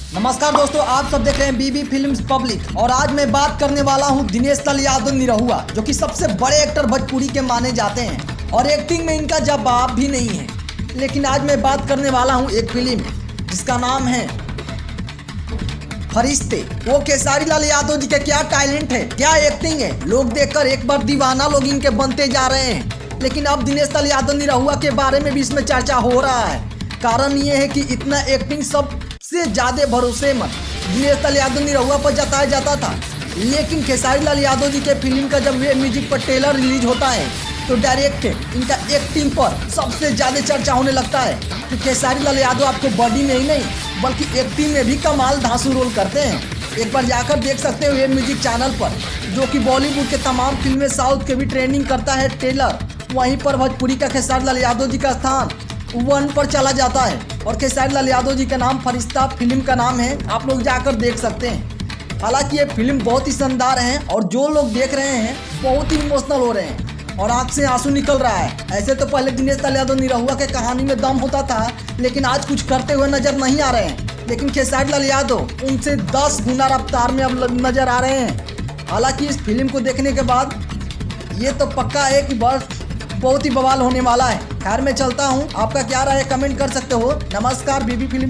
नमस्कार दोस्तों, आप सब देख रहे हैं बीबी फिल्म्स पब्लिक। और आज मैं बात करने वाला हूं दिनेश लाल यादव निरहुआ, जो कि सबसे बड़े एक्टर भोजपुरी के माने जाते हैं और एक्टिंग में इनका जवाब भी नहीं है। लेकिन आज मैं बात करने वाला हूं एक फिल्म जिसका नाम है फरिश्ते। वो खेसारी लाल यादव जी के क्या टैलेंट है, क्या एक्टिंग है, लोग देखकर एक बार दीवाना लोग इनके बनते जा रहे हैं। लेकिन अब दिनेश लाल यादव निरहुआ के बारे में भी इसमें चर्चा हो रहा है। कारण ये है कि इतना एक्टिंग सबसे ज्यादा भरोसेमंद दिनेश लाल यादव निरहुआ पर जताया जाता था। लेकिन खेसारी लाल यादव जी के फिल्म का जब ये म्यूजिक पर ट्रेलर रिलीज होता है तो डायरेक्ट इनका एक्टिंग पर सबसे ज्यादा चर्चा होने लगता है कि खेसारी लाल यादव आपको बॉडी में ही नहीं बल्कि एक्टिंग में भी कमाल धांसू रोल करते हैं। एक बार जाकर देख सकते हो ये म्यूजिक चैनल पर, जो कि बॉलीवुड के तमाम फिल्में साउथ के भी ट्रेंडिंग करता है ट्रेलर। वहीं पर भोजपुरी का खेसारी लाल यादव जी का स्थान 1 पर चला जाता है और खेसारी लाल यादव जी का नाम फरिश्ता फिल्म का नाम है। आप लोग जाकर देख सकते हैं। हालांकि ये फिल्म बहुत ही शानदार है और जो लोग देख रहे हैं बहुत ही इमोशनल हो रहे हैं और आंख से आंसू निकल रहा है। ऐसे तो पहले दिनेश लाल यादव निरहुआ के कहानी में दम होता था, लेकिन आज कुछ करते हुए नजर नहीं आ रहे हैं। लेकिन खेसारी लाल यादव उनसे 10 गुना रफ्तार में अब नजर आ रहे हैं। हालांकि इस फिल्म को देखने के बाद ये तो पक्का है कि बहुत ही बवाल होने वाला है। खैर मैं चलता हूँ, आपका क्या राय है कमेंट कर सकते हो। नमस्कार, बीबी फिल्म।